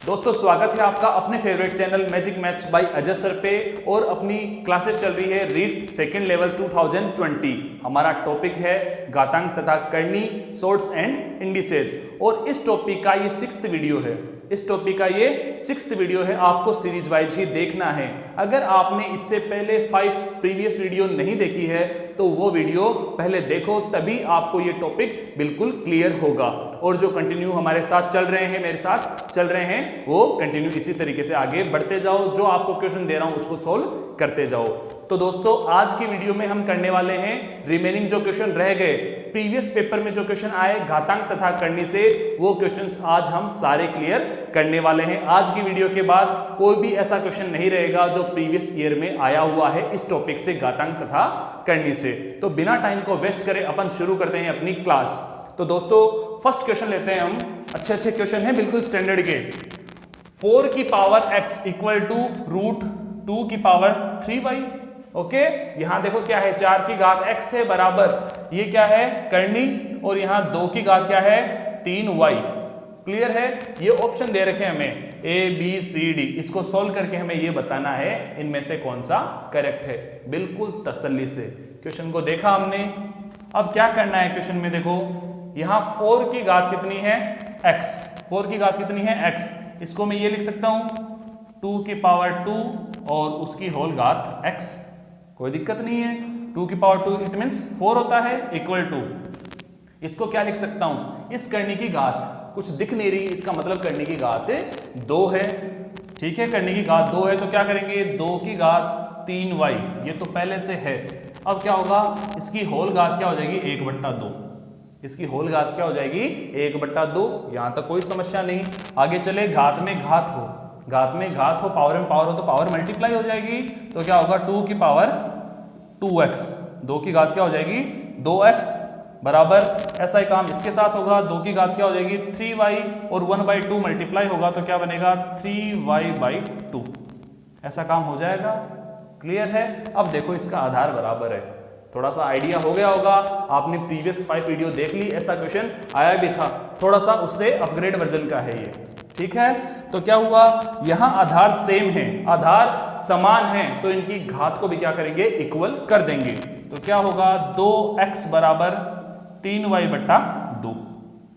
दोस्तों स्वागत है आपका अपने favourite channel magic maths by Ajay sir पे। और अपनी क्लासेस चल रही है रीड सेकेंड लेवल 2020। हमारा टॉपिक है घातांक तथा करनी, शॉर्ट्स एंड इंडिसेज। और इस टॉपिक का ये 6th वीडियो है। इस टॉपिक का ये 6th वीडियो है। आपको सीरीज वाइज ही देखना है। अगर आपने इससे पहले 5 प्रीवियस वीडियो नहीं देखी है तो वो वीडियो पहले देखो, तभी आपको ये टॉपिक बिल्कुल क्लियर होगा। और जो कंटिन्यू हमारे साथ चल रहे हैं, मेरे साथ चल रहे हैं, वो कंटिन्यू इसी तरीके से आगे बढ़ते जाओ। जो आपको क्वेश्चन दे रहा हूं उसको सोल्व करते जाओ। तो दोस्तों आज की वीडियो में हम करने वाले हैं रिमेनिंग जो क्वेश्चन रह गए प्रीवियस पेपर में, जो क्वेश्चन आए घातांक तथा करनी से, वो क्वेश्चंस आज हम सारे क्लियर करने वाले हैं। आज की वीडियो के बाद कोई भी ऐसा क्वेश्चन नहीं रहेगा जो प्रीवियस ईयर में आया हुआ है इस टॉपिक से, घातांक तथा करनी से। तो बिना टाइम को वेस्ट करे अपन शुरू करते हैं अपनी क्लास। तो दोस्तों फर्स्ट क्वेश्चन लेते हैं हम। अच्छे क्वेश्चन हैं बिल्कुल स्टैंडर्ड के। 4 की power x equal to root 2 की पावर 3y। ओके, यहां देखो क्या है, 4 की घात x है बराबर, ये क्या है करनी, और यहां 2 की घात क्या है 3y। क्लियर है। ये ऑप्शन दे रखे हैं हमें A B C D। इसको सोल्व करके हमें ये बताना है इनमें से कौन सा करेक्ट है। बिल्कुल तसल्ली से क्वेश्चन को देखा हमने। अब क्या करना है क्वेश्चन में, देखो यहां 4 की घात कितनी है x, 4 की घात कितनी है x। इसको मैं ये लिख सकता हूं 2 की पावर 2 और उसकी होल घात x। कोई दिक्कत नहीं है। 2 की पावर 2 इट मींस 4 होता है, इक्वल टू इसको क्या लिख सकता हूं, इस करनी की घात कुछ दिख नहीं रही, इसका मतलब करनी की घात 2 है। ठीक है, करनी की घात 2 है तो क्या करेंगे 2 की घात 3y, ये तो पहले से है। अब क्या होगा, इसकी होल घात क्या हो जाएगी 1/2। इसकी होल घात क्या हो जाएगी 1/2। यहां तक कोई समस्या नहीं। आगे चले, घात में घात हो, घात में घात हो, पावर में पावर हो तो पावर मल्टीप्लाई हो जाएगी। तो क्या होगा 2 की पावर 2x, 2 की घात क्या हो जाएगी 2x बराबर, ऐसा ही काम इसके साथ होगा। 2 की घात क्या हो जाएगी 3y और 1/2 मल्टीप्लाई होगा तो क्या बनेगा 3y/2। ऐसा काम हो जाएगा। क्लियर है। अब देखो इसका आधार बराबर है। थोड़ा सा आइडिया हो गया होगा, आपने प्रीवियस 5 वीडियो देख ली, ऐसा क्वेश्चन आया भी था, थोड़ा सा उससे अपग्रेड वर्जन का है ये। ठीक है, तो क्या हुआ, यहां आधार सेम है, आधार समान है, तो इनकी घात को भी क्या करेंगे इक्वल कर देंगे। तो क्या होगा 2x बराबर 3y/2।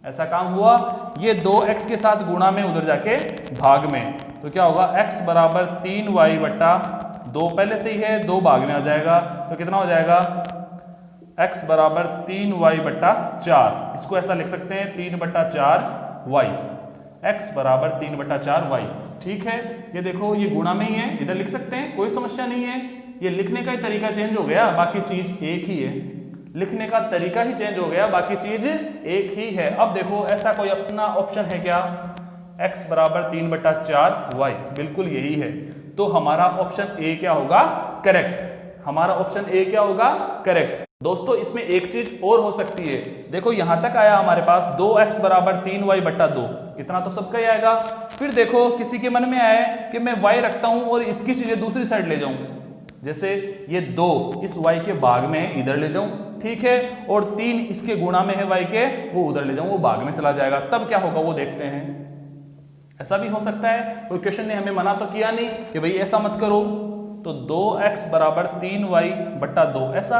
ऐसा काम हुआ। ये 2x के साथ गुणा में उधर जाके भाग में, तो क्या होगा x बराबर 3y/2, पहले से ही है, 2 भाग में आ जाएगा तो कितना हो जाएगा x बराबर 3y/4। इसको ऐसा लिख सकते हैं 3/4y, x बराबर 3/4y। ठीक है, ये देखो ये गुणा में ही है, इधर लिख सकते हैं, कोई समस्या नहीं है। ये लिखने का ही तरीका चेंज हो गया, बाकी चीज एक ही है। लिखने का तरीका ही चेंज हो गया, बाकी चीज एक ही है। अब देखो ऐसा कोई अपना ऑप्शन है क्या, x बराबर 3/4y, बिल्कुल यही है। तो हमारा ऑप्शन ए क्या होगा करेक्ट। हमारा ऑप्शन ए क्या होगा करेक्ट। दोस्तों इसमें एक चीज और हो सकती है, देखो यहां तक आया हमारे पास 2x बराबर 3y/2, इतना तो सबका ही आएगा। फिर देखो किसी के मन में आया कि मैं y रखता हूं और इसकी चीजें दूसरी साइड ले जाऊं, जैसे ये 2 इस y के भाग में है, इधर ले जाऊं, ठीक है, और 3 इसके गुणा में है y के, वो उधर ले जाऊं, वो भाग में चला जाएगा। तब क्या होगा वो देखते हैं। ऐसा भी हो सकता है, कोई क्वेश्चन ने हमें मना तो किया नहीं कि भाई ऐसा मत करो। तो 2x बराबर 3y/2, ऐसा,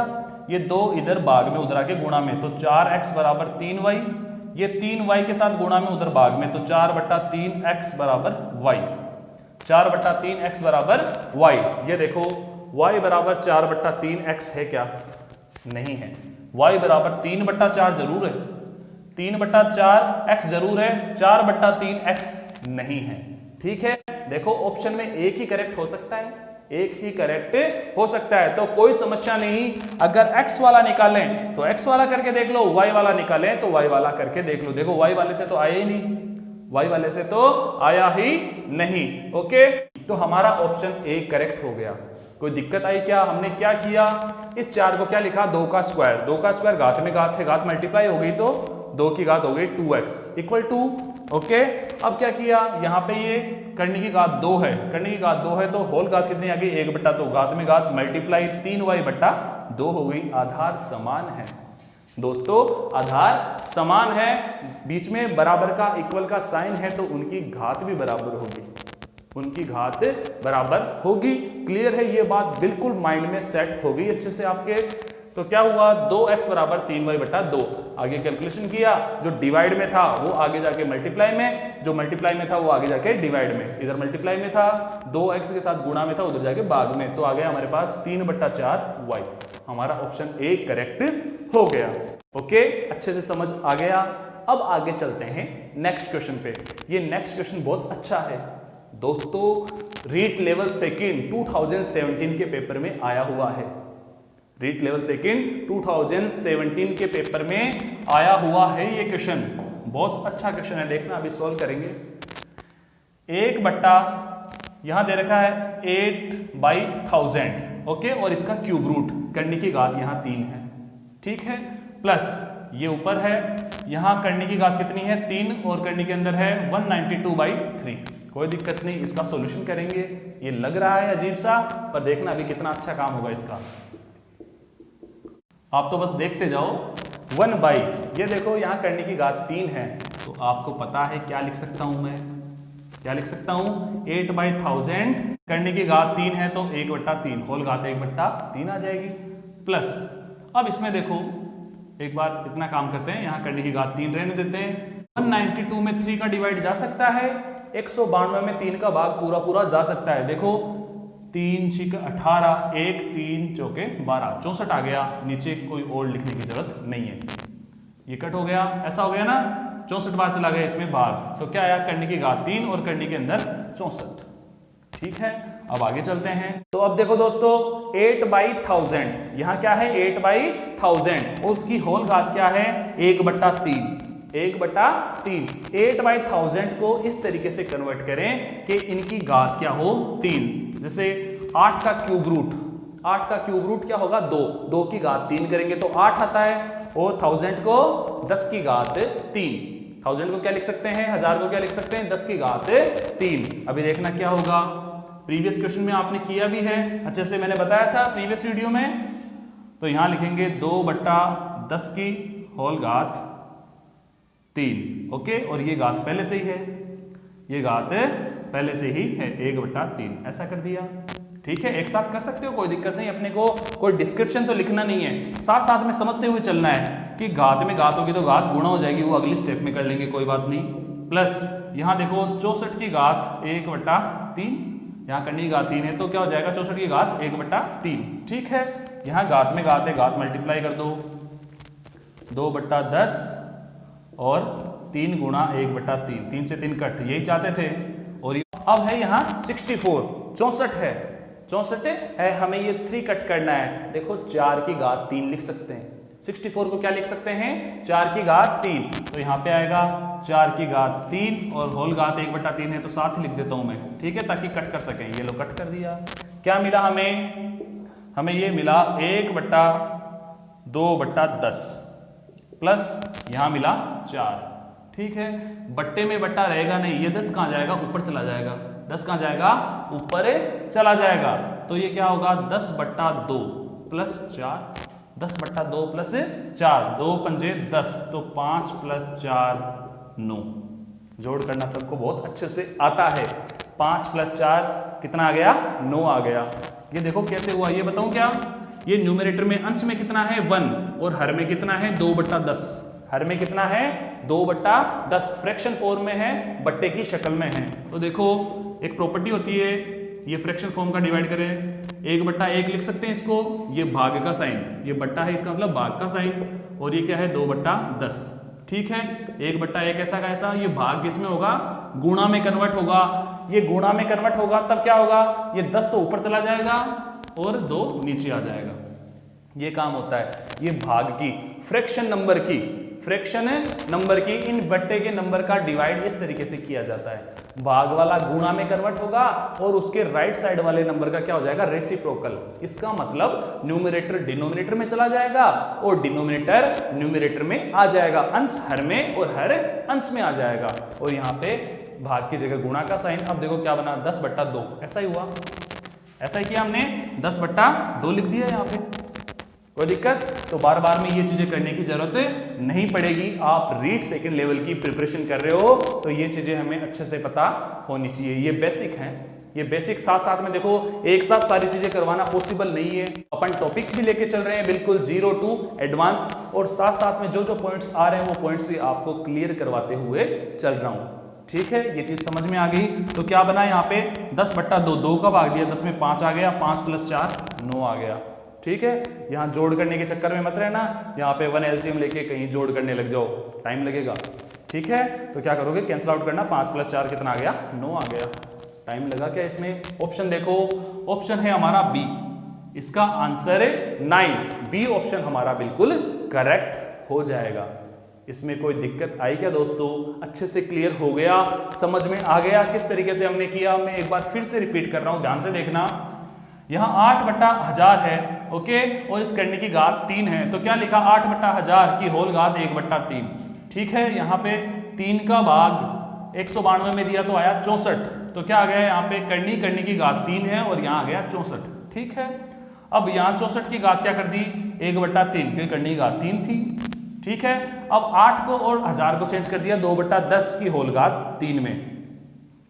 ये 2 इधर भाग में उधर आके गुणा में, तो 4x बराबर 3y, ये 3y के साथ गुणा में उधर भाग में, तो 4/3x बराबर y, 4/3x बराबर y। ये देखो y बराबर 4/3x है क्या, नहीं है। y बराबर 3/4 जरूर है, 3/4x जरूर है, 4/3x नहीं है। ठीक है, देखो ऑप्शन में एक ही करेक्ट हो सकता है, एक ही करेक्ट हो सकता है, तो कोई समस्या नहीं। अगर x वाला निकालें तो x वाला करके देख लो, y वाला निकालें तो y वाला करके देख लो। देखो y वाले से तो आया ही नहीं, y वाले से तो आया ही नहीं। ओके, तो हमारा ऑप्शन ए करेक्ट हो गया। कोई दिक्कत आई क्या, हमने क्या किया, इस 4 को क्या लिखा 2 का स्क्वायर, 2 का स्क्वायर घात में घात है, घात मल्टीप्लाई हो गई तो 2 की घात हो गई 2x इक्वल टू। ओके, अब क्या किया, यहाँ पे ये करने की घात 2 है, करने की घात 2 है तो होल घात कितनी आ गई 1/2, घात में घात मल्टीप्लाई 3y/2 हो गई। आधार समान है, दोस्तों आधार समान है, बीच में बराबर का इक्वल का साइन है, तो उनकी घात भी बराबर होगी, उनकी घात बराबर होगी। क्लियर है ये बात, बिल्कुल माइंड में सेट हो गई अच्छे से आपके। तो क्या हुआ, 2x बराबर 3y बटा 2। आगे कैलकुलेशन किया, जो डिवाइड में था वो आगे जाके मल्टीप्लाई में, जो मल्टीप्लाई में था वो आगे जाके डिवाइड में। इधर मल्टीप्लाई में था, 2x के साथ गुणा में था, उधर जाके भाग में, तो आ गया हमारे पास 3 बटा 4y। हमारा ऑप्शन ए करेक्ट हो गया। ओके, अच्छे से समझ आ गया। अब आगे चलते हैं नेक्स्ट क्वेश्चन पे। ये नेक्स्ट क्वेश्चन बहुत अच्छा है दोस्तों, रीट लेवल सेकंड 2017 के पेपर में आया हुआ है। रीट लेवल सेकंड 2017 के पेपर में आया हुआ है ये क्वेश्चन, बहुत अच्छा क्वेश्चन है, देखना अभी सॉल्व करेंगे। 1 बट्टा यहां दे रखा है 8/1000, ओके, और इसका क्यूब रूट करने की घात यहां 3 है, ठीक है, प्लस ये ऊपर है, यहां करने की घात कितनी है 3, और करने के अंदर है 192/3। कोई दिक्कत नहीं, इसका सॉल्यूशन करेंगे। ये लग रहा है अजीब सा, पर देखना अभी कितना अच्छा काम होगा इसका। आप तो बस देखते जाओ। 1 ये देखो यहाँ करने की घात 3 है, तो आपको पता है क्या लिख सकता हूं मैं, क्या लिख सकता हूं, 8/1000 करने की घात 3 है, तो 1/3 होल घात 1/3 आ जाएगी। प्लस अब इसमें देखो एक बार इतना काम करते हैं, यहाँ करने की घात 3 रहने देते हैं। 192 में 3 का डिवाइड जा सकता है, 192 में 3 का भाग पूरा पूरा जा सकता है। देखो 3 6 18, 1 3 चौके 12, 64 आ गया। नीचे कोई और लिखने की जरूरत नहीं है, ये कट हो गया, ऐसा हो गया ना, 64 बार चला गया इसमें भाग, तो क्या आया, करने की घात 3 और करने के अंदर 64। ठीक है, अब आगे चलते हैं। तो अब देखो दोस्तों 8/1000, यहाँ क्या है 8/1000, और उसकी होल घात क्या है 1/3। 1/3 8/1000 को इस तरीके से कन्वर्ट करें कि इनकी घात क्या हो 3। जैसे 8 का क्यूब रूट, 8 का क्यूब रूट क्या होगा 2, 2 की घात 3 करेंगे तो 8 आता है, और 1000 को 10 की घात 3। 1000 को क्या लिख सकते हैं, 1000 को क्या लिख सकते हैं 10 की घात 3। अभी देखना क्या होगा, प्रीवियस क्वेश्चन में आपने किया भी है, अच्छे से मैंने बताया था प्रीवियस वीडियो में। तो यहां लिखेंगे 2/10 की होल घात 3, ओके, और ये घात पहले से ही है, ये घात पहले से ही है 1/3, ऐसा कर दिया। ठीक है, एक साथ कर सकते हो, कोई दिक्कत नहीं, अपने को कोई डिस्क्रिप्शन तो लिखना नहीं है, साथ साथ में समझते हुए चलना है कि घात में घात होगी तो घात गुणा हो जाएगी, वो अगली स्टेप में कर लेंगे, कोई बात नहीं। प्लस यहाँ देखो 64 की घात 1/3, यहाँ करने की घात 3 है, तो क्या हो जाएगा 64 की घात 1/3। ठीक है, यहाँ घात में घात है, घात मल्टीप्लाई कर दो, 2/10 और 3 गुणा 1/3, 3 से 3 कट, यही चाहते थे। और अब है यहाँ 64, 64 है, 64 है, हमें ये 3 कट करना है। देखो 4 की घात 3 लिख सकते हैं, 64 को क्या लिख सकते हैं 4 की घात 3, तो यहाँ पे आएगा 4 की घात 3 और होल घात 1/3 है, तो साथ ही लिख देता हूँ मैं, ठीक है, ताकि कट कर सकें। ये लो कट कर दिया, क्या मिला हमें ये मिला 1/2/10 प्लस यहाँ मिला 4। ठीक है, बट्टे में बट्टा रहेगा नहीं, ये 10 कहाँ जाएगा, ऊपर चला जाएगा, 10 कहाँ जाएगा, ऊपर चला जाएगा, तो ये क्या होगा 10/2 प्लस 4, 10/2 प्लस 4, 2 पंजे 10, तो 5 + 4 9। जोड़ करना सबको बहुत अच्छे से आता है। 5 + 4 कितना आ गया, 9 आ गया। ये देखो कैसे हुआ, ये बताऊं क्या, ये न्यूमरेटर में अंश में कितना है 1 और हर में कितना है 2/10, हर में कितना है 2/10, फ्रैक्शन फॉर्म में है, बट्टे की शक्ल में है। तो देखो एक प्रॉपर्टी होती है, ये फ्रैक्शन फॉर्म का डिवाइड करें, 1/1 लिख सकते हैं इसको, ये भाग का साइन, ये बट्टा है इसका मतलब भाग का साइन, और ये क्या है 2/10। ठीक है, 1/1 ऐसा का ऐसा, ये भाग किस में होगा, गुणा में कन्वर्ट होगा। ये गुणा में कन्वर्ट होगा तब क्या होगा, ये 10 तो ऊपर चला जाएगा और 2 नीचे आ जाएगा। ये काम होता है, ये भाग की फ्रैक्शन नंबर की इन बट्टे के नंबर का डिवाइड इस तरीके से किया जाता है। भाग वाला गुणा में कन्वर्ट होगा और उसके राइट साइड वाले नंबर का क्या हो जाएगा, रेसिप्रोकल। इसका मतलब न्यूमरेटर डिनोमिनेटर में चला जाएगा और डिनोमिनेटर न्यूमरेटर में आ जाएगा, अंश हर में और हर अंश में आ जाएगा। और यहाँ पे भाग की जगह गुणा का साइन। अब देखो क्या बना 10/2, ऐसा ही हुआ, ऐसा ही किया हमने, 10/2 लिख दिया यहाँ पे, कोई दिक्कत? तो बार बार में ये चीजें करने की जरूरत नहीं पड़ेगी। आप रीड सेकंड लेवल की प्रिपरेशन कर रहे हो तो ये चीजें हमें अच्छे से पता होनी चाहिए। ये बेसिक हैं, ये बेसिक साथ साथ में देखो एक साथ सारी चीजें करवाना पॉसिबल नहीं है। अपन टॉपिक्स भी लेके चल रहे हैं बिल्कुल 0 to एडवांस, और साथ साथ में जो जो पॉइंट्स आ रहे हैं वो पॉइंट्स भी आपको क्लियर करवाते हुए चल रहा हूं। ठीक है, ये चीज समझ में आ गई। तो क्या बना यहाँ पे 10/2, 2 का भाग दिया, 10 में 5 आ गया, 5 + 4 9 आ गया। ठीक है, यहाँ जोड़ करने के चक्कर में मत रहना, यहाँ पे 1 LCM लेके कहीं जोड़ करने लग जाओ, टाइम लगेगा। ठीक है, तो क्या करोगे, कैंसिल आउट करना, 5 + 4 कितना आ गया, 9 आ गया। टाइम लगा क्या इसमें? ऑप्शन देखो, ऑप्शन है हमारा बी, इसका आंसर है 9। बी ऑप्शन हमारा बिल्कुल करेक्ट हो जाएगा। इसमें कोई दिक्कत आई क्या दोस्तों? अच्छे से क्लियर हो गया, समझ में आ गया किस तरीके से हमने किया। मैं एक बार फिर से रिपीट कर रहा हूं, ध्यान से देखना। यहाँ 8/1000 है, ओके, और इस करने की घात 3 है, तो क्या लिखा, 8/1000 की होल घात 1/3। ठीक है, यहाँ पे 3 का भाग 192 में दिया तो आया 64, तो क्या आ गया यहाँ पे करनी की घात 3 है और यहाँ आ गया 64। ठीक है, अब यहाँ 64 की घात क्या कर दी, 1/3, क्योंकि करनी की घात 3 थी। ठीक है, अब 8 को और 1000 को चेंज कर दिया 2/10 की होल घात 3 में।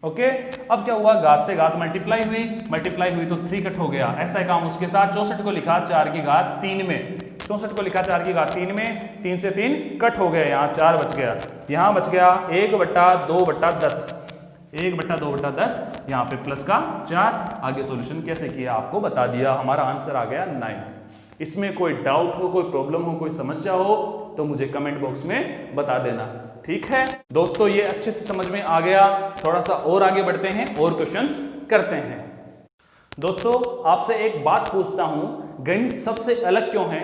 ओके, अब क्या हुआ, घात से घात मल्टीप्लाई हुई तो 3 कट हो गया। ऐसा काम उसके साथ 64 को लिखा 4 की घात 3 में, 64 को लिखा 4 की घात 3 में, 3 से 3 कट हो गए, यहाँ 4 बच गया, यहाँ बच गया 1/2/10, 1/2/10, यहाँ पे प्लस का 4। आगे सॉल्यूशन कैसे किया आपको बता दिया, हमारा आंसर आ गया 9। इसमें कोई डाउट हो, कोई प्रॉब्लम हो, कोई समस्या हो तो मुझे कमेंट बॉक्स में बता देना। ठीक है दोस्तों, ये अच्छे से समझ में आ गया। थोड़ा सा और आगे बढ़ते हैं और क्वेश्चंस करते हैं। दोस्तों आपसे एक बात पूछता हूं, गणित सबसे अलग क्यों है?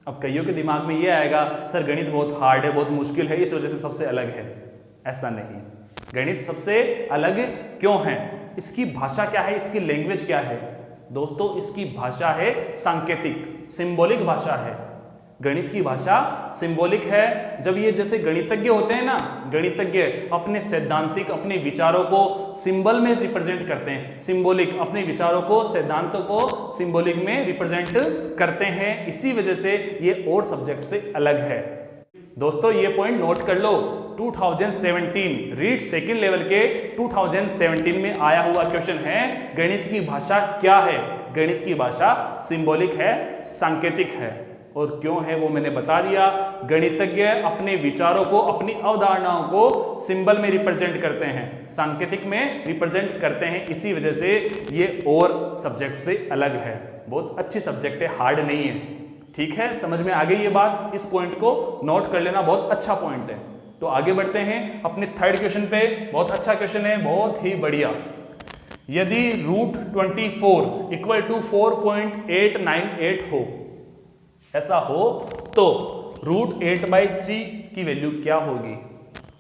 अब कईयों के दिमाग में ये आएगा, सर गणित बहुत हार्ड है, बहुत मुश्किल है, इस वजह से सबसे अलग है। ऐसा नहीं, गणित सबसे अलग क्यों है? इसकी भाषा क्या है, इसकी लैंग्वेज क्या है? दोस्तों इसकी भाषा है सांकेतिक, सिंबॉलिक भाषा है। गणित की भाषा सिंबॉलिक है। जब ये जैसे गणितज्ञ होते हैं ना, गणितज्ञ अपने सैद्धांतिक, अपने विचारों को सिंबल में रिप्रेजेंट करते हैं, सिंबॉलिक, अपने विचारों को, सिद्धांतों को सिंबॉलिक में रिप्रेजेंट करते हैं। इसी वजह से ये और सब्जेक्ट से अलग है। दोस्तों ये पॉइंट नोट कर लो, 2017 रीड सेकंड लेवल के 2017 में आया हुआ क्वेश्चन है, गणित की भाषा क्या है? गणित की भाषा सिंबॉलिक है, सांकेतिक है। और क्यों है वो मैंने बता दिया। गणितज्ञ अपने विचारों को, अपनी अवधारणाओं को सिंबल में रिप्रेजेंट करते हैं, सांकेतिक में रिप्रेजेंट करते हैं। इसी वजह से ये और सब्जेक्ट से अलग है। बहुत अच्छी सब्जेक्ट है, हार्ड नहीं है। ठीक है, समझ में आ गई ये बात? इस पॉइंट को नोट कर लेना, बहुत अच्छा पॉइंट है। तो आगे बढ़ते हैं अपने थर्ड क्वेश्चन पे। बहुत अच्छा क्वेश्चन है, बहुत ही बढ़िया। यदि √24 = 4.898 हो, ऐसा हो तो √8/3 की वैल्यू क्या होगी?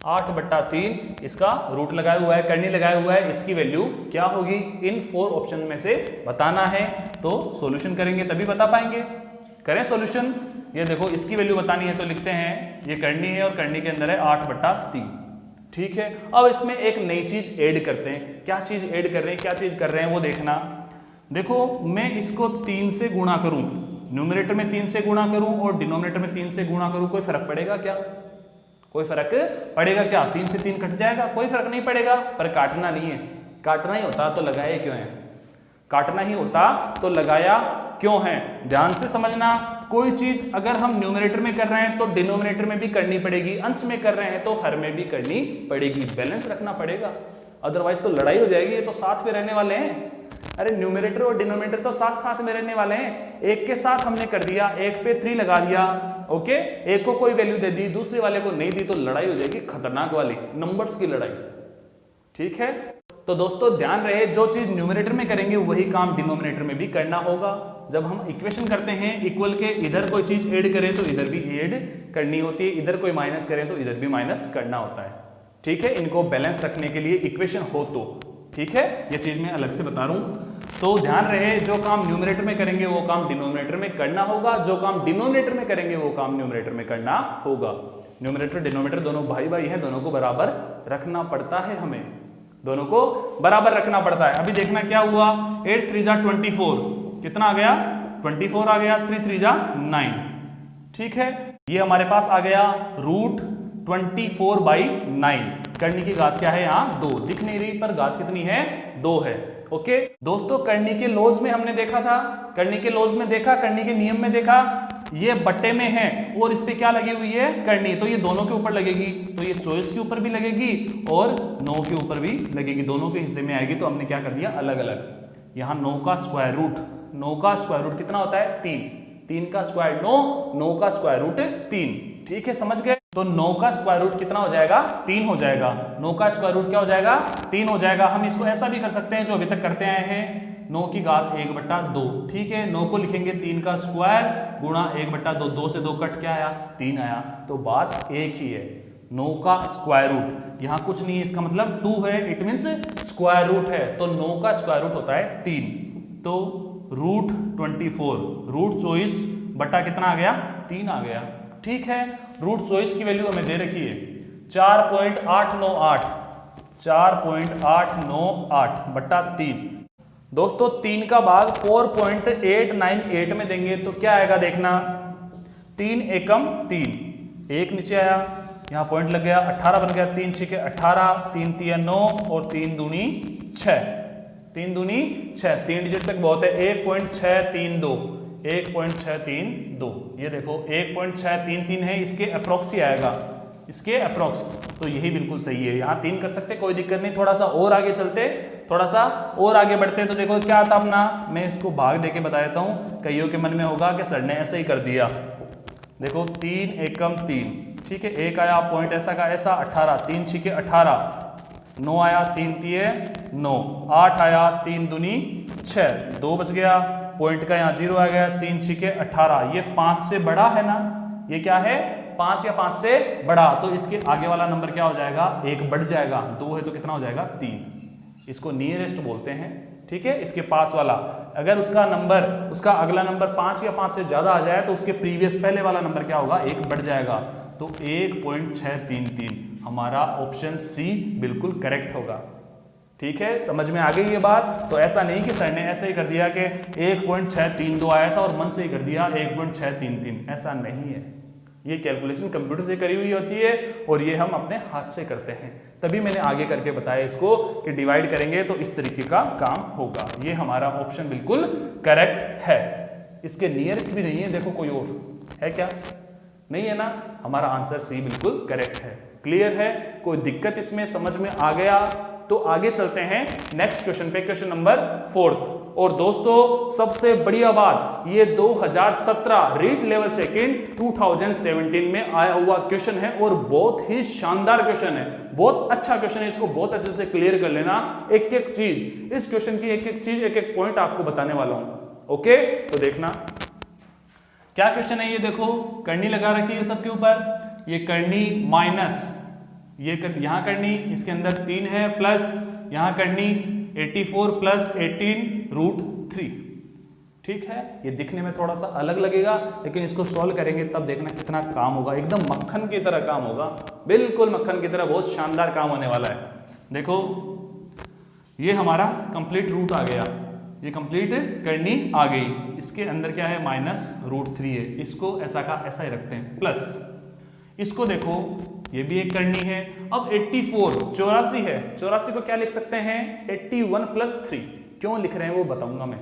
8/3 इसका रूट लगाया हुआ है, करनी लगाया हुआ है, इसकी वैल्यू क्या होगी? इन 4 ऑप्शन में से बताना है। तो सॉल्यूशन करेंगे तभी बता पाएंगे। करें सॉल्यूशन। ये देखो इसकी वैल्यू बतानी है तो लिखते हैं, ये करनी है और करनी के अंदर है 8/3। ठीक है, अब इसमें एक नई चीज ऐड करते हैं। क्या चीज ऐड कर रहे हैं, क्या चीज कर रहे हैं वो देखना। देखो मैं इसको 3 से गुणा करूं, न्यूमरेटर में 3 से गुणा करूं और डिनोमिनेटर में 3 से गुणा करूं, कोई फर्क पड़ेगा क्या? कोई फर्क पड़ेगा क्या? 3 से 3 कट जाएगा, कोई फर्क नहीं पड़ेगा। पर काटना नहीं है, काटना ही होता तो लगाया क्यों है? काटना ही होता तो लगाया क्यों है? ध्यान से समझना, कोई चीज अगर हम न्यूमरेटर में कर रहे हैं तो डिनोमिनेटर में भी करनी पड़ेगी, अंश में कर रहे हैं तो हर में भी करनी पड़ेगी, बैलेंस रखना पड़ेगा, अदरवाइज तो लड़ाई हो जाएगी। ये तो साथ में रहने वाले हैं। अरे न्यूमरेटर और डिनोमिनेटर तो साथ साथ में रहने वाले हैं। एक के साथ हमने कर दिया, एक पे 3 लगा दिया, ओके, एक को कोई वैल्यू दे दी, दूसरे वाले को नहीं दी, तो लड़ाई हो जाएगी खतरनाक वाली, नंबर्स की लड़ाई। ठीक है, तो दोस्तों ध्यान रहे, जो चीज न्यूमरेटर में करेंगे वही काम डिनोमिनेटर में भी करना होगा। जब हम इक्वेशन करते हैं इक्वल के, इधर कोई चीज ऐड करें तो इधर भी ऐड करनी होती है, इधर कोई माइनस करें तो इधर भी माइनस करना होता है। ठीक है, इनको बैलेंस रखने के लिए इक्वेशन हो तो। ठीक है, ये चीज मैं अलग से बता रहा हूं। तो ध्यान रहे, जो काम न्यूमरेटर में करेंगे वो काम डिनोमिनेटर में करना होगा, जो काम डिनोमिनेटर में करेंगे वो काम न्यूमरेटर में करना होगा। न्यूमरेटर डिनोमिनेटर दोनों भाई भाई हैं, दोनों को बराबर रखना पड़ता है, हमें दोनों को बराबर रखना पड़ता है। अभी देखना क्या हुआ, 8 3 जा 24, कितना आ गया 24 आ गया, 3 3 जा 9। ठीक है, ये हमारे पास आ गया रूट 24/9। करनी की घात क्या है यहाँ 2, दिख नहीं रही पर घात कितनी है 2 है। ओके दोस्तों, करनी के लॉज में हमने देखा था, करनी के लॉज में देखा, करनी के नियम में देखा, ये बट्टे में है और इस पे क्या लगी हुई है करनी, तो ये दोनों के ऊपर लगेगी, तो ये चॉइस के ऊपर भी लगेगी और 9 के ऊपर भी लगेगी, दोनों के हिस्से में आएगी। तो हमने क्या कर दिया अलग अलग। यहाँ 9 का स्क्वायर रूट, 9 का स्क्वायर रूट कितना होता है 3, 3 का स्क्वायर 9, 9 का स्क्वायर रूट 3। ठीक है, समझ गए। तो 9 का स्क्वायर रूट कितना हो जाएगा 3 हो जाएगा, 9 का स्क्वायर रूट क्या हो जाएगा 3 हो जाएगा। हम इसको ऐसा भी कर सकते हैं जो अभी तक करते आए हैं, 9 की घात 1/2। ठीक है, 9 को लिखेंगे 3 का स्क्वायर गुणा 1/2, 2 से 2 कट क्या आया 3 आया, तो बात एक ही है। 9 का स्क्वायर रूट यहाँ कुछ नहीं है, इसका मतलब 2 है, इट मीन्स स्क्वायर रूट है, तो 9 का स्क्वायर रूट होता है 3। तो रूट 24 रूट 24 बटा कितना आ गया 3 आ गया। ठीक है, रूट 24 की वैल्यू हमें दे रखी है 4.898, 4.898 बटा 3। दोस्तों 3 का भाग 4.898 में देंगे तो क्या आएगा देखना, 3 एकम 3, एक नीचे आया, यहाँ पॉइंट लग गया, 18 बन गया, 3 6 18, 3 3 9 और 3 दूनी 6, 3 दूनी 6, 3 डिजिट तक बहुत है, 1.632, 1.632, ये देखो 1.633 है, इसके अप्रोक्स ही आएगा, इसके अप्रोक्स, तो यही बिल्कुल सही है। यहाँ 3 कर सकते, कोई दिक्कत नहीं। थोड़ा सा और आगे चलते, थोड़ा सा और आगे बढ़ते, तो देखो क्या था अपना, मैं इसको भाग देके बता देता हूँ, कईयों के मन में होगा कि सर ने ऐसे ही कर दिया। देखो 3 एकम 3, ठीक है, एक आया पॉइंट ऐसा का ऐसा, 18, 3 6 18, 9 आया, 3 3 9, 8 आया, 3 दूनी 6, 2 बच गया, पॉइंट का यहाँ 0 आ गया, 3 6 18, ये 5 से बड़ा है ना, ये क्या है 5 या 5 से बड़ा, तो इसके आगे वाला नंबर क्या हो जाएगा 1 बढ़ जाएगा, 2 है तो कितना हो जाएगा 3, इसको नियरेस्ट बोलते हैं। ठीक है, इसके पास वाला, अगर उसका नंबर, उसका अगला नंबर 5 या 5 से ज्यादा आ जाए तो उसके प्रीवियस पहले वाला नंबर क्या होगा 1 बढ़ जाएगा, तो 1.633 हमारा ऑप्शन सी बिल्कुल करेक्ट होगा। ठीक है, समझ में आ गई ये बात। तो ऐसा नहीं कि सर ने ऐसे ही कर दिया कि 1.632 आया था और मन से ही कर दिया 1.633, ऐसा नहीं है। ये कैलकुलेशन कंप्यूटर से करी हुई होती है और ये हम अपने हाथ से करते हैं, तभी मैंने आगे करके बताया इसको कि डिवाइड करेंगे तो इस तरीके का काम होगा। ये हमारा ऑप्शन बिल्कुल करेक्ट है, इसके नियरेस्ट भी नहीं है, देखो कोई और है क्या, नहीं है ना, हमारा आंसर सी बिल्कुल करेक्ट है। क्लियर है, कोई दिक्कत इसमें समझ में आ गया? तो आगे चलते हैं नेक्स्ट क्वेश्चन पे, क्वेश्चन नंबर 4। और दोस्तों सबसे बढ़िया बात, ये 2017 रीट लेवल सेकंड 2017 में आया हुआ क्वेश्चन है और बहुत ही शानदार क्वेश्चन है, बहुत अच्छा क्वेश्चन है, इसको बहुत अच्छे से क्लियर कर लेना, एक एक चीज, इस क्वेश्चन की एक एक चीज, एक एक पॉइंट आपको बताने वाला हूं। ओके, तो देखना क्या क्वेश्चन है। ये देखो करनी लगा रखी है सबके ऊपर, ये करनी माइनस ये यहाँ करनी, इसके अंदर 3 है, प्लस यहाँ करनी 84 प्लस 18 रूट 3। ठीक है, ये दिखने में थोड़ा सा अलग लगेगा, लेकिन इसको सॉल्व करेंगे तब देखना कितना काम होगा, एकदम मक्खन की तरह काम होगा, बिल्कुल मक्खन की तरह, बहुत शानदार काम होने वाला है। देखो ये हमारा कंप्लीट रूट आ गया, ये कंप्लीट करनी आ गई, इसके अंदर क्या है माइनस रूट 3 है, इसको ऐसा का ऐसा ही रखते हैं, प्लस इसको देखो ये भी एक करनी है। अब 84 84 है, 84 को क्या लिख सकते हैं 81 प्लस 3, क्यों लिख रहे हैं वो बताऊंगा मैं,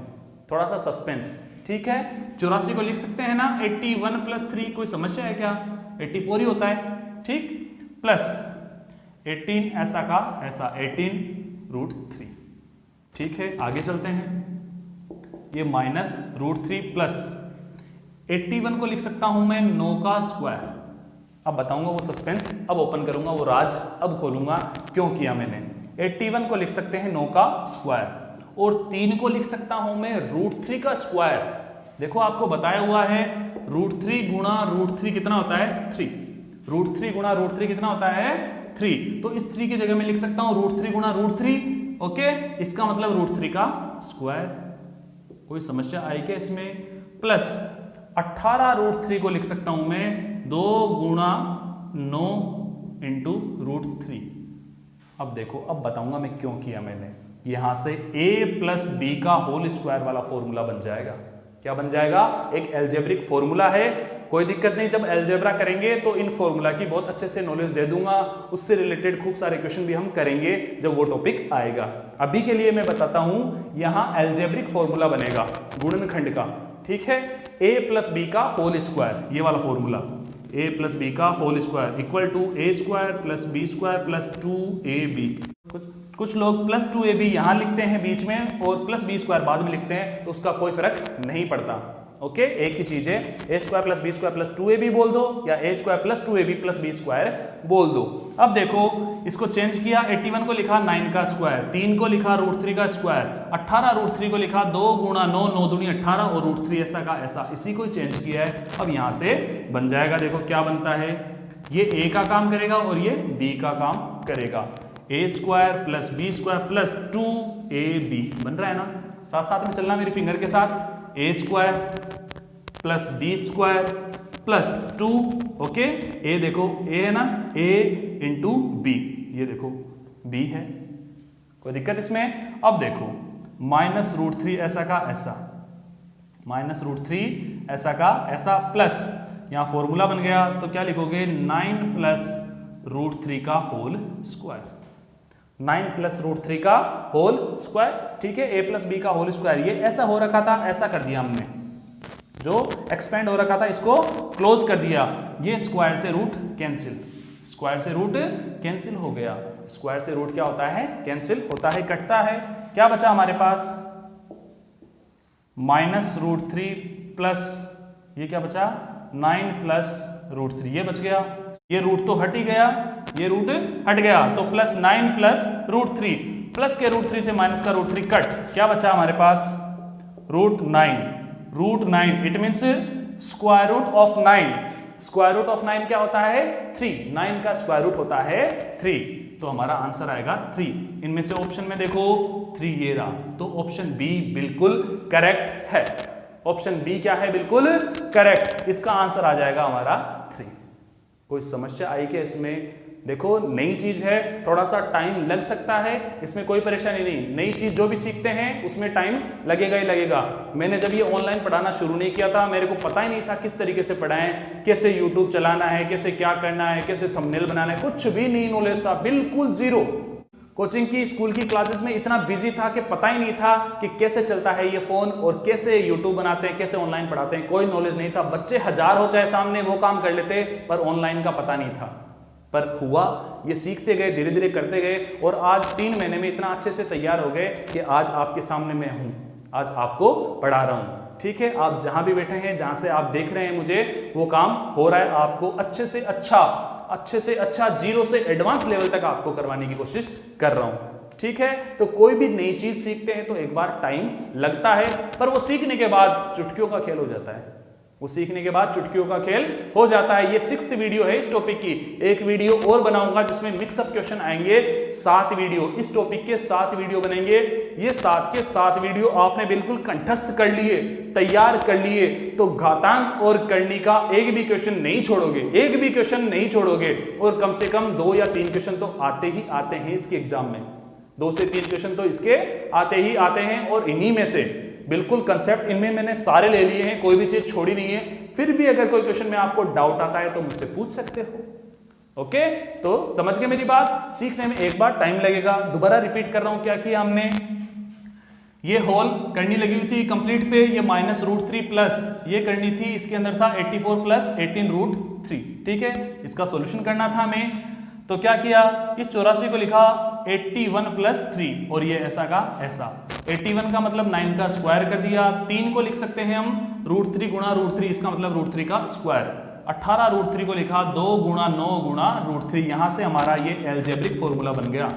थोड़ा सा सस्पेंस। ठीक है, 84 को लिख सकते हैं ना 81 प्लस 3, कोई समस्या है क्या, 84 ही होता है। ठीक, प्लस 18 ऐसा का ऐसा 18 रूट 3। ठीक है, आगे चलते हैं, ये माइनस रूट 3 प्लस 81 को लिख सकता हूं मैं 9 का स्क्वायर। अब बताऊंगा वो सस्पेंस, अब ओपन करूंगा वो राज, अब खोलूंगा क्यों किया मैंने। 81 को लिख सकते हैं 9 का स्क्वायर और 3 को लिख सकता हूं मैं रूट 3 का स्क्वायर। देखो आपको बताया हुआ है रूट 3 गुणा रूट 3 कितना होता है 3, रूट 3 गुणा रूट 3 कितना होता है 3, तो इस 3 की जगह में लिख सकता हूं रूट 3 गुणा रूट 3। ओके, इसका मतलब रूट 3 का स्क्वायर। कोई समस्या आई क्या इसमें? प्लस 18 रूट 3 को लिख सकता हूं मैं 2 गुणा 9 इंटू रूट 3। अब देखो, अब बताऊंगा मैं क्यों किया मैंने, यहां से a प्लस बी का होल स्क्वायर वाला फॉर्मूला बन जाएगा। क्या बन जाएगा, एक अलजेब्रिक फॉर्मूला है। कोई दिक्कत नहीं, जब अलजेब्रा करेंगे तो इन फॉर्मूला की बहुत अच्छे से नॉलेज दे दूंगा, उससे रिलेटेड खूब सारे क्वेश्चन भी हम करेंगे जब वो टॉपिक आएगा। अभी के लिए मैं बताता हूं, यहाँ अलजेब्रिक फॉर्मूला बनेगा गुणनखंड का, ठीक है, a प्लस बी का होल स्क्वायर, ये वाला फॉर्मूला a प्लस बी का whole square equal to a square plus B square plus 2ab। कुछ लोग प्लस 2ab यहाँ लिखते हैं बीच में और प्लस बी स्क्वायर बाद में लिखते हैं, तो उसका कोई फर्क नहीं पड़ता। ओके, एक ही चीज है, a square plus B square plus 2ab बोल दो या a square plus 2ab plus B square बोल दो। अब देखो इसको चेंज किया, 81 को लिखा 9 का स्क्वायर, 3 को लिखा √3 का स्क्वायर, 18 √3 को लिखा 2 गुणा 9, 9 दूनी 18 और √3 ऐसा का ऐसा, इसी को चेंज किया है। अब यहाँ से बन जाएगा, देखो क्या बनता है, ये a का काम करेगा और ये b का काम करेगा, a square plus B square plus 2ab बन रहा है ना, साथ साथ में चलना मेरी फिंगर के साथ, a square plus B square plus 2, okay, a देखो a है ना, a इंटू बी, ये देखो b है, कोई दिक्कत इसमें। अब देखो माइनस √3 ऐसा का ऐसा, माइनस √3 ऐसा का ऐसा प्लस, यहाँ फॉर्मूला बन गया तो क्या लिखोगे, 9 प्लस √3 का होल स्क्वायर, 9 प्लस √3 का होल स्क्वायर, ठीक है, a प्लस बी का होल स्क्वायर। ये ऐसा हो रखा था, ऐसा कर दिया हमने, जो एक्सपेंड हो रखा था इसको क्लोज कर दिया, ये स्क्वायर से रूट कैंसिल, स्क्वायर से रूट कैंसिल हो गया, स्क्वायर से रूट क्या होता है, कैंसिल होता है, कटता है। क्या बचा हमारे पास, माइनस √3 प्लस ये क्या बचा, 9 प्लस √3, ये बच गया, ये रूट तो हट ही गया, ये रूट हट गया, तो प्लस 9 प्लस √3, प्लस के √3 से माइनस का √3 कट, क्या बचा हमारे पास, √9, it means square root of 9, square root of 9 क्या होता है, 3, 9 का स्क्वायर रूट होता है 3, तो हमारा आंसर आएगा 3। इनमें से ऑप्शन में देखो 3 ये रहा, तो ऑप्शन बी बिल्कुल करेक्ट है, ऑप्शन बी क्या है, बिल्कुल करेक्ट, इसका आंसर आ जाएगा हमारा 3। कोई समस्या आई क्या इसमें, देखो नई चीज है, थोड़ा सा टाइम लग सकता है, इसमें कोई परेशानी नहीं, नई चीज जो भी सीखते हैं उसमें टाइम लगेगा ही लगेगा। मैंने जब ये ऑनलाइन पढ़ाना शुरू नहीं किया था, मेरे को पता ही नहीं था किस तरीके से पढ़ाएं, कैसे यूट्यूब चलाना है, कैसे क्या करना है, कैसे थंबनेल बनाना है, कुछ भी नहीं नॉलेज था, बिल्कुल जीरो। कोचिंग की स्कूल की क्लासेस में इतना बिजी था कि पता ही नहीं था कि कैसे चलता है ये फोन और कैसे यूट्यूब बनाते हैं, कैसे ऑनलाइन पढ़ाते हैं, कोई नॉलेज नहीं था। बच्चे 1000 हो चाहे सामने, वो काम कर लेते, पर ऑनलाइन का पता नहीं था। पर हुआ, ये सीखते गए, धीरे धीरे करते गए और आज 3 महीने में इतना अच्छे से तैयार हो गए कि आज आपके सामने मैं हूँ, आज आपको पढ़ा रहा हूँ। ठीक है, आप जहाँ भी बैठे हैं, जहाँ से आप देख रहे हैं मुझे, वो काम हो रहा है, आपको अच्छे से अच्छा 0 से एडवांस लेवल तक आपको करवाने की कोशिश कर रहा हूँ। ठीक है, तो कोई भी नई चीज सीखते हैं तो एक बार टाइम लगता है, पर वो सीखने के बाद चुटकियों का खेल हो जाता है, वो सीखने के बाद चुटकियों का खेल हो जाता है। ये 6th वीडियो है इस टॉपिक की, एक वीडियो और बनाऊंगा जिसमें मिक्सअप क्वेश्चन आएंगे, 7 वीडियो, इस टॉपिक के 7 वीडियो बनेंगे। ये 7 के 7 वीडियो आपने बिल्कुल कंठस्थ कर लिए, तैयार कर लिए, तो घातांक और करनी का एक भी क्वेश्चन नहीं छोड़ोगे, एक भी क्वेश्चन नहीं छोड़ोगे, और कम से कम 2 या 3 क्वेश्चन तो आते ही आते हैं इसके एग्जाम में, 2 से 3 क्वेश्चन तो इसके आते ही आते हैं। और इन्हीं में से बिल्कुल कंसेप्ट इनमें मैंने सारे ले लिए हैं, कोई भी चीज छोड़ी नहीं है। फिर भी अगर कोई क्वेश्चन में आपको डाउट आता है तो मुझसे पूछ सकते हो। ओके, तो समझ गए मेरी बात। सीखने में एक बार टाइम लगेगा। दोबारा रिपीट कर रहा हूं, क्या किया हमने, ये होल करनी लगी हुई थी कंप्लीट पे, ये -√3 प्लस ये करनी थी, इसके अंदर था 84 प्लस 18√3। ठीक है, इसका सॉल्यूशन करना था हमें, तो क्या किया, इस 84 को लिखा 81 प्लस 3 और ये ऐसा का ऐसा, 81 का मतलब 9 का स्क्वायर कर दिया, 3 को लिख सकते हैं हम √3 गुणा √3, इसका मतलब √3 का स्क्वायर, 18 √3 को लिखा 2 गुणा 9 गुणा √3। यहां से हमारा ये एल्जेब्रिक फॉर्मूला बन गया,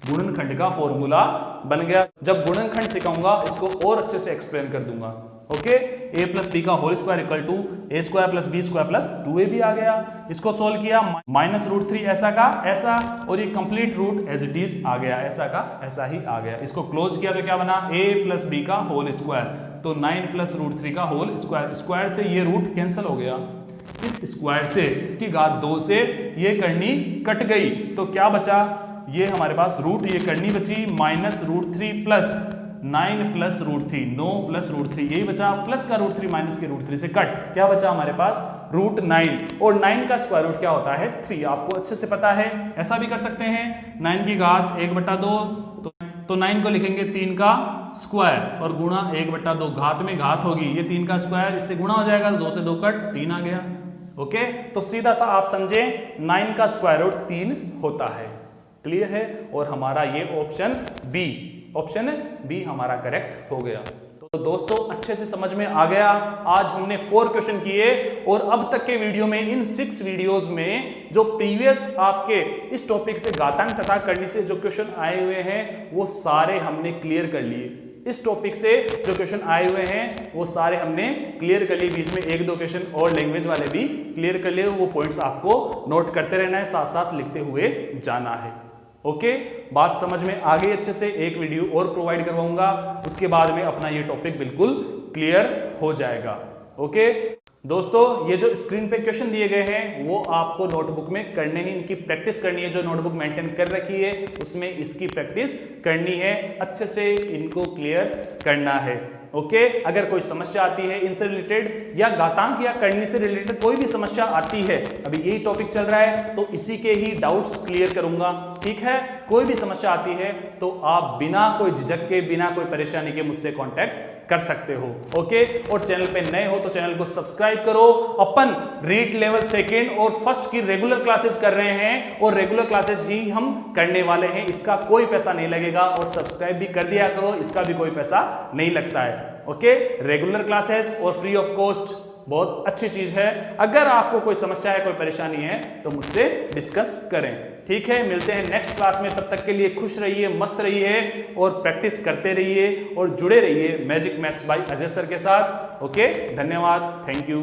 गुणनखंड का फॉर्मूला बन गया। जब गुणनखंड सिखाऊंगा इसको और अच्छे से एक्सप्लेन कर दूंगा। ओके, a प्लस बी का whole square equal to a square plus B square plus 2ab आ गया। इसको सोल्व किया, -√3 ऐसा का ऐसा, और ये complete root as it is आ गया, ऐसा का ऐसा ही आ गया। इसको क्लोज किया तो क्या बना, a प्लस बी का होल स्क्वायर, तो 9 प्लस √3 का होल स्क्वायर, स्क्वायर से ये रूट कैंसिल हो गया, इस स्क्वायर से इसकी घात 2 से ये करनी कट गई, तो क्या बचा, ये हमारे पास रूट, ये करनी बची, -√3 प्लस 9 प्लस √3, 9 प्लस √3, यही बचा, प्लस का √3 माइनस के √3 से कट, क्या बचा हमारे पास √9, और 9 का स्क्वायर रूट क्या होता है 3, आपको अच्छे से पता है। ऐसा भी कर सकते हैं 9 की घात 1/2, तो 9 को लिखेंगे 3 का स्क्वायर और गुणा 1/2, घात में घात होगी, ये 3 का स्क्वायर, इससे गुणा हो जाएगा तो 2 से 2 कट, 3 आ गया। ओके, तो सीधा सा आप समझे 9 का स्क्वायर रूट 3 होता है। क्लियर है, और हमारा ये ऑप्शन बी हमारा करेक्ट हो गया। तो दोस्तों अच्छे से समझ में आ गया। आज हमने 4 क्वेश्चन किए, और अब तक के वीडियो में, इन 6 वीडियोस में जो प्रीवियस आपके इस टॉपिक से घातांक तथा करनी से जो क्वेश्चन आए हुए हैं वो सारे हमने क्लियर कर लिए। इस टॉपिक से जो क्वेश्चन आए हुए हैं वो सारे हमने क्लियर कर लिए, बीच में 1-2 क्वेश्चन और लैंग्वेज वाले भी क्लियर कर लिए। वो पॉइंट्स आपको नोट करते रहना है, साथ साथ लिखते हुए जाना है। ओके, बात समझ में आ गई अच्छे से। एक वीडियो और प्रोवाइड करवाऊंगा, उसके बाद में अपना ये टॉपिक बिल्कुल क्लियर हो जाएगा। ओके दोस्तों, ये जो स्क्रीन पे क्वेश्चन दिए गए हैं वो आपको नोटबुक में करने ही, इनकी प्रैक्टिस करनी है। जो नोटबुक मेंटेन कर रखी है उसमें इसकी प्रैक्टिस करनी है, अच्छे से इनको क्लियर करना है। ओके, अगर कोई समस्या आती है इनसे रिलेटेड या घातांक या करनी से रिलेटेड कोई भी समस्या आती है, अभी यही टॉपिक चल रहा है तो इसी के ही डाउट्स क्लियर करूंगा। ठीक है, कोई भी समस्या आती है तो आप बिना कोई झिझक के, बिना कोई परेशानी के मुझसे कांटेक्ट कर सकते हो। ओके, और चैनल पे नए हो तो चैनल को सब्सक्राइब करो। अपन रीट लेवल 2nd और 1st की रेगुलर क्लासेस कर रहे हैं, और रेगुलर क्लासेस ही हम करने वाले हैं, इसका कोई पैसा नहीं लगेगा, और सब्सक्राइब भी कर दिया करो, इसका भी कोई पैसा नहीं लगता है। ओके, रेगुलर क्लासेस और फ्री ऑफ कॉस्ट, बहुत अच्छी चीज है। अगर आपको कोई समस्या है, कोई परेशानी है तो मुझसे डिस्कस करें। ठीक है, मिलते हैं नेक्स्ट क्लास में, तब तक के लिए खुश रहिए, मस्त रहिए और प्रैक्टिस करते रहिए और जुड़े रहिए magic maths by Ajay sir के साथ। ओके, धन्यवाद, थैंक यू।